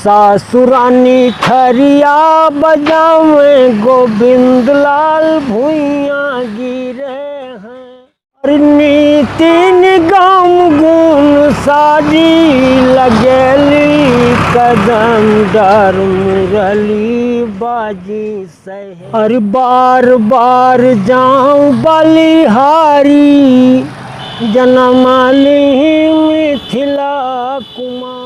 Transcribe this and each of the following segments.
सासुरानी थरिया बजावे गोविंद लाल भुइया गिरे हैं। और नीति निगम गुण साजी लगेली कदम डर मुरली बाजी सहे। और बार बार जाऊं बलिहारी जनमाली मिथिला कुमार।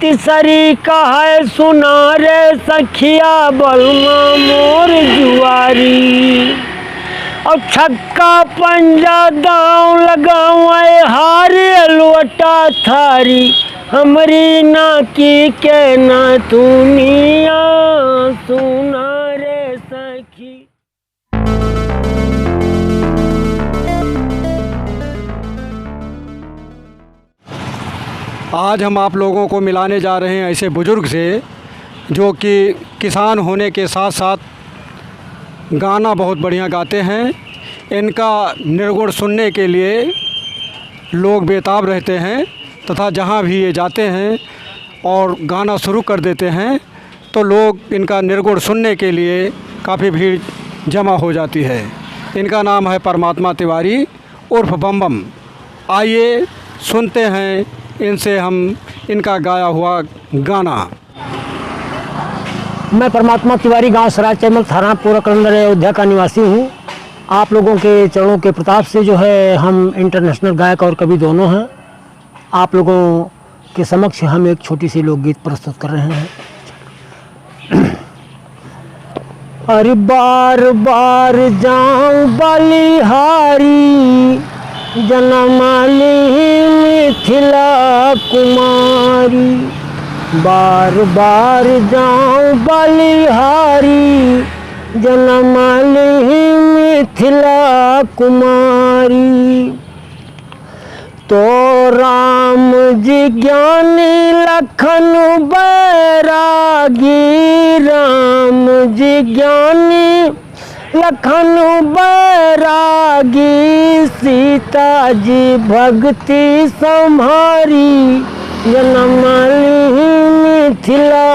तीसरी का है सुना रे सखिया बलमा मोर जुआरी। और छक्का पंजा दांव लगाऊं हारे लोटा थारी। हमरी ना की के ना तूनिया सुना रे सखी। आज हम आप लोगों को मिलाने जा रहे हैं ऐसे बुज़ुर्ग से जो कि किसान होने के साथ साथ गाना बहुत बढ़िया गाते हैं। इनका निर्गुण सुनने के लिए लोग बेताब रहते हैं तथा जहाँ भी ये जाते हैं और गाना शुरू कर देते हैं तो लोग इनका निर्गुण सुनने के लिए काफ़ी भीड़ जमा हो जाती है। इनका नाम है परमात्मा तिवारी उर्फ बम बम। आइए सुनते हैं इनसे हम इनका गाया हुआ गाना। मैं परमात्मा तिवारी गांव सराय चैमल थाना पूरा कलंदर अयोध्या का निवासी हूं। आप लोगों के चरणों के प्रताप से जो है हम इंटरनेशनल गायक और कवि दोनों हैं। आप लोगों के समक्ष हम एक छोटी सी लोकगीत प्रस्तुत कर रहे हैं। अरे बार बार जाऊं बलिहारी जनमाली मिथिला कुमारी। बार बार जाऊं बलिहारी जनमाली मिथिला कुमारी। तो राम जी ज्ञानी लखन बैरागी। राम जी ज्ञानी लखन बैरागी। सीता जी भक्ति संहारी जनमाली मिथिला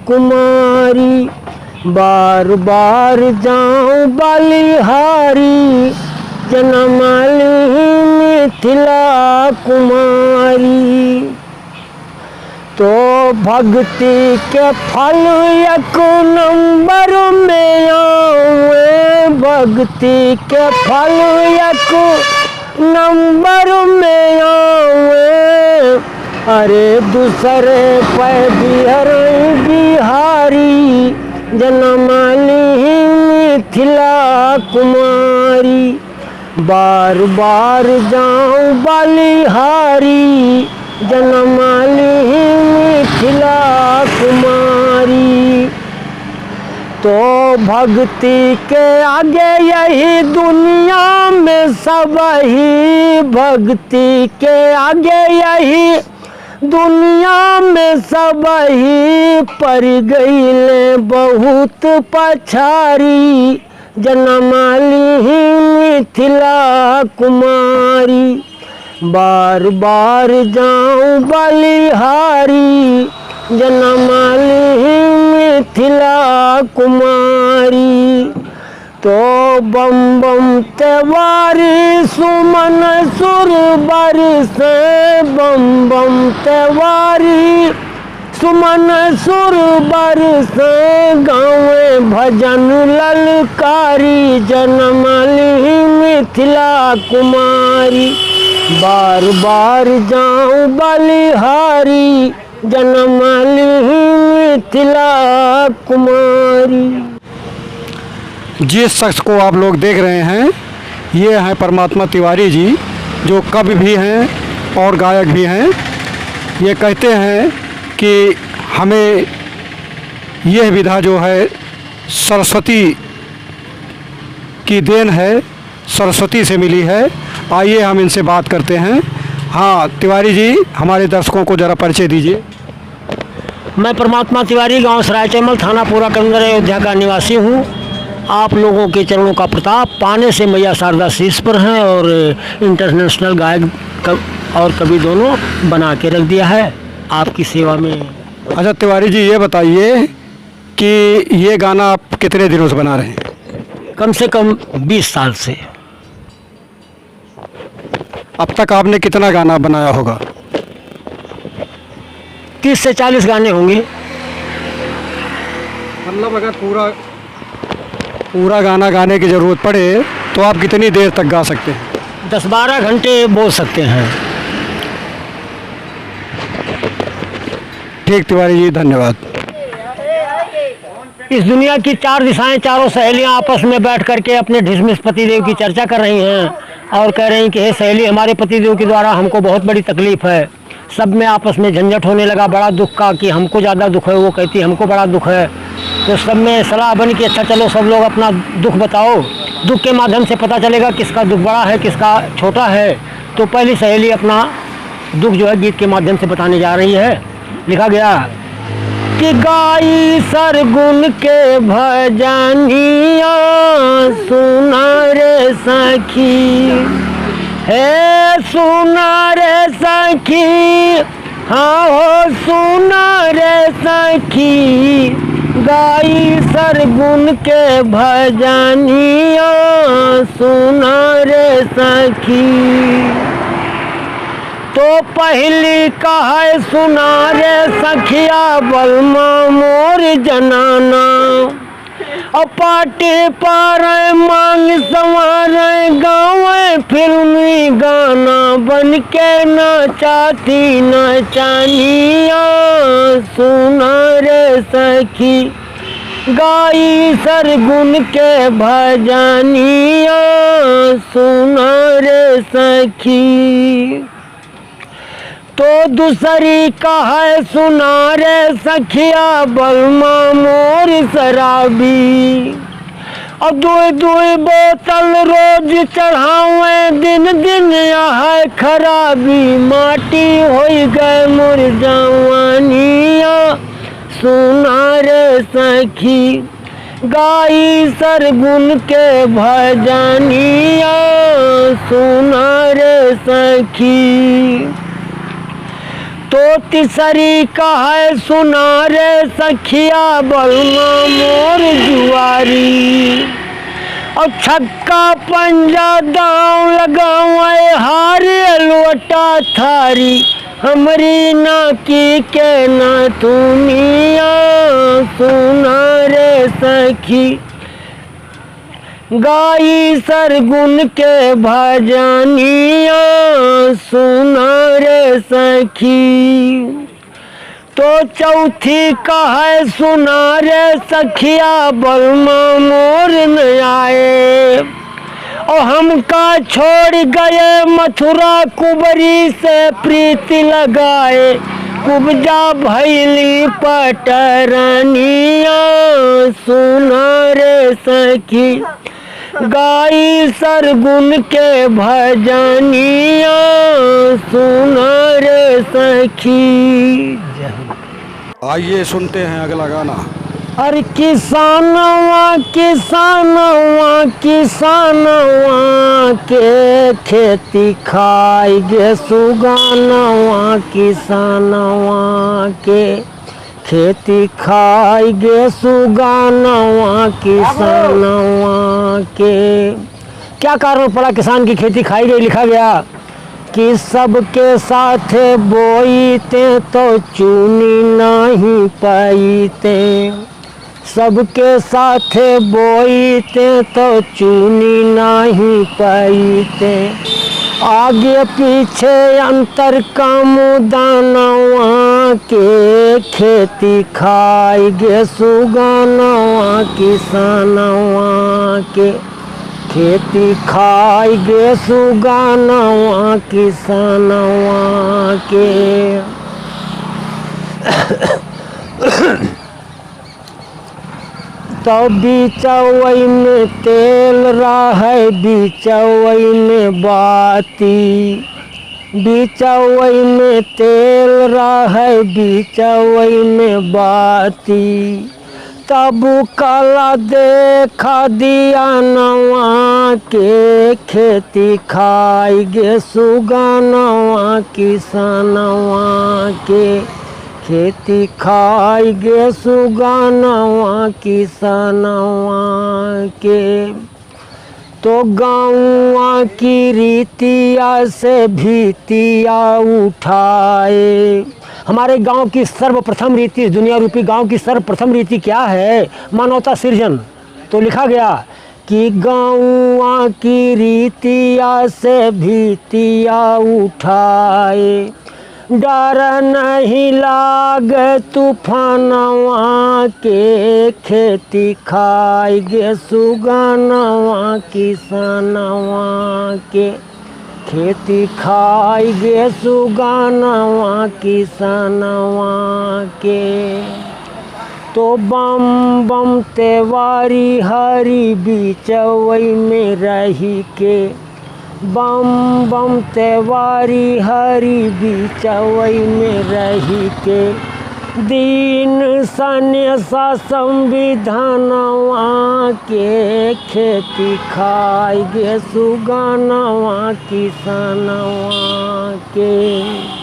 कुमारी। बार बार जाऊं बलिहारी जनमाली मिथिला कुमारी। तो भक्ति के फल एक नंबर में आवे। भक्ति के फल एक नंबर में आवे। अरे दूसरे पे बिहारी जनमाली मिथिला कुमारी। बार बार जाऊं बलिहारी जनमाली मिथिला कुमारी। तो भक्ति के आगे यही दुनिया में सब ही। भक्ति के आगे यही दुनिया में सब ही। पर गईले बहुत पछारी जनमाली मिथिला कुमारी। बार बार जाऊं बलिहारी जनमाली मिथिला कुमारी। तो बम बम तिवारी सुमन सुर बरसे। बम बम तिवारी सुमन सुर बरसे। गावे भजन ललकारी जनमाली मिथिला कुमारी। बार बार जाऊं बलिहारी जनमाली मिथिला कुमारी। जिस शख्स को आप लोग देख रहे हैं ये हैं परमात्मा तिवारी जी जो कवि भी हैं और गायक भी हैं। ये कहते हैं कि हमें यह विधा जो है सरस्वती की देन है, सरस्वती से मिली है। आइए हम इनसे बात करते हैं। हाँ तिवारी जी, हमारे दर्शकों को ज़रा परिचय दीजिए। मैं परमात्मा तिवारी गांव सराय चैमल थाना पूरा कलंदर अयोध्या का निवासी हूँ। आप लोगों के चरणों का प्रताप पाने से मैया शारदा शीश पर हैं और इंटरनेशनल गायक और कवि दोनों बना के रख दिया है। आपकी सेवा में अच्छा तिवारी जी, ये बताइए कि ये गाना आप कितने दिनों से बना रहे हैं? कम से कम 20 साल से। अब तक आपने कितना गाना बनाया होगा? 30 से 40 गाने होंगे। मतलब अगर पूरा गाना गाने की ज़रूरत पड़े तो आप कितनी देर तक गा सकते हैं? 10-12 घंटे बोल सकते हैं। ठीक तिवारी जी, धन्यवाद। इस दुनिया की 4 दिशाएं, चारों सहेलियां आपस में बैठ करके अपने ढिसमिस पतिदेव की चर्चा कर रही हैं और कह रही हैं कि हे सहेली, हमारे पतिदेव के द्वारा हमको बहुत बड़ी तकलीफ़ है। सब में आपस में झंझट होने लगा बड़ा दुख का, कि हमको ज़्यादा दुख है, वो कहती हमको बड़ा दुख है। तो सब में सलाह बनी कि अच्छा चलो सब लोग अपना दुख बताओ, दुख के माध्यम से पता चलेगा किसका दुख बड़ा है किसका छोटा है। तो पहली सहेली अपना दुख जो है गीत के माध्यम से बताने जा रही है। लिखा गया कि गाई सरगुन के भजनिया सुना रे सखी, है सुना रे सखी, हाँ हो सुना रे सखी, गाई सरगुन के भजनिया सुना रे सखी। तो पहली कहे सुना रे सखिया, बलमा मोर जनाना, और पाटे पर मांग संवार गाँव फिल्मी गाना, बन के नाचाती नचानिया सुना रे सखी, गाई सरगुन के भजनिया सुना रे सखी। तो दूसरी कहे सुना रे सखिया, बलमा मोर शराबी, और 2 बोतल रोज चढ़ावे, दिन दिन है खराबी, माटी हो गए मोर जवानिया सुना रे सखी, गाई सरगुन के भजनिया सुना रे सखी। तो तीसरी कहे सुना रे सखिया, बलमा मोर जुआरी, और छक्का पंजा दांव लगावे, हारे लोटा थारी, हमरी नाकी के नाथुनिया सुना रे सखी, गाई सरगुन के भजनिया सुना रे सखी। तो चौथी कहे सुना रे सखिया, बलमा मोर न आए, और हमका छोड़ गए मथुरा, कुबरी से प्रीति लगाए, कुब्जा भैली पटरनिया सुना रे सखी, गाई सरगुन के भजनिया सुना रे सखी। आइए सुनते हैं अगला गाना। अरे किसानवा किसानवा किसानवा के खेती खाई गे सुगानवा, किसानवा के खेती खाई गे सुगानवा, किसानवा के। क्या कारण पड़ा किसान की खेती खाई गई? लिखा गया कि सबके साथ बोईते तो चुनी नहीं पाईते, सबके साथ बोईते तो चुनी नहीं पाईते, आगे पीछे अंतर कम दानवा के खेती खाई गे सुगानवा, किसानवा के खेती खाई गे सुगानवा, किसानवा के। तो बिचौई में तेल रहे बिचौई में बाती, बिचौई में तेल रहे बिचौई में बाती, तब काला देखा दिया नवा के खेती खाई गे सुगानवा, किसानवा के खेती खाई गे सुगानवा किसनवा के। तो गाँवा की रीतिया से भीतिया उठाए। हमारे गांव की सर्वप्रथम रीति, दुनिया रूपी गांव की सर्वप्रथम रीति क्या है? मानवता सृजन। तो लिखा गया कि गाँवा की रीतिया से भीतिया उठाए। डर नहीं लाग तूफानवा के, खेती खाई गे सुगनवा किसनवा के। खेती खाई गे सुगनवा किसनवा के। तो बम बम तेवारी हरी बीचवई में रही के। बम बम तेवारी हरी बीचवई में रही के। दीन सन्यासा संविधानवा के, खेती खाई गे सुगनवा किसनवा के।